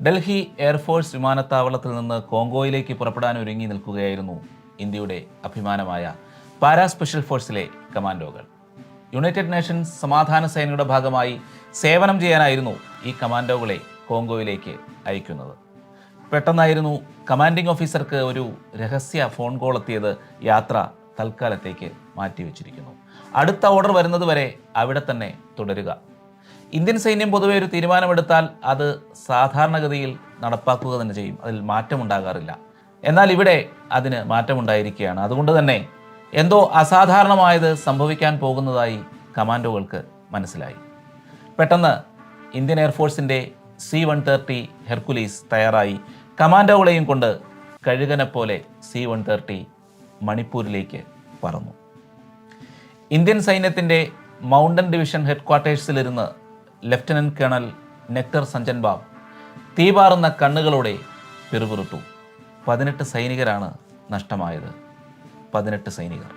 Delhi air force വിമാനത്താവളത്തിൽ നിന്ന് കോങ്കോയിലേക്ക് പുറപ്പെടാൻ ഒരുങ്ങി നിൽക്കുകയായിരുന്നു ഇന്ത്യയുടെ അഭിമാനമായ പാരാ സ്പെഷ്യൽ ഫോഴ്സിലെ കമാൻഡോകൾ. യുണൈറ്റഡ് നേഷൻസ് സമാധാന സേനയുടെ ഭാഗമായി സേവനം ചെയ്യാനായിരുന്നു ഈ കമാൻഡോകളെ കോങ്കോയിലേക്ക് അയക്കുന്നത്. പെട്ടെന്നായിരുന്നു കമാൻഡിംഗ് ഓഫീസർക്ക് ഒരു രഹസ്യ ഫോൺ കോൾ എത്തിയത്. യാത്ര തൽക്കാലത്തേക്ക് മാറ്റിവെച്ചിരിക്കുന്നു. അടുത്ത ഓർഡർ വരുന്നതുവരെ അവിടെ തന്നെ തുടരുക. ഇന്ത്യൻ സൈന്യം പൊതുവെ ഒരു തീരുമാനമെടുത്താൽ അത് സാധാരണഗതിയിൽ നടപ്പാക്കുക തന്നെ ചെയ്യും. അതിൽ മാറ്റമുണ്ടാകാറില്ല. എന്നാൽ ഇവിടെ അതിന് മാറ്റമുണ്ടായിരിക്കുകയാണ്. അതുകൊണ്ട് തന്നെ എന്തോ അസാധാരണമായത് സംഭവിക്കാൻ പോകുന്നതായി കമാൻഡോകൾക്ക് മനസ്സിലായി. പെട്ടെന്ന് ഇന്ത്യൻ എയർഫോഴ്സിൻ്റെ C-130 ഹെർക്കുലീസ് തയ്യാറായി കമാൻഡോകളെയും കൊണ്ട് കഴുകനെ പോലെ C-130 മണിപ്പൂരിലേക്ക് പറന്നു. ഇന്ത്യൻ സൈന്യത്തിൻ്റെ മൗണ്ടൻ ഡിവിഷൻ ഹെഡ്ക്വാർട്ടേഴ്സിലിരുന്ന് ലഫ്റ്റനന്റ് കേണൽ നെക്ടർ സഞ്ജൻബാബ് തീപാറുന്ന കണ്ണുകളോടെ പിറുപിറുത്തു. 18 സൈനികരാണ് നഷ്ടമായത്. 18 സൈനികർ.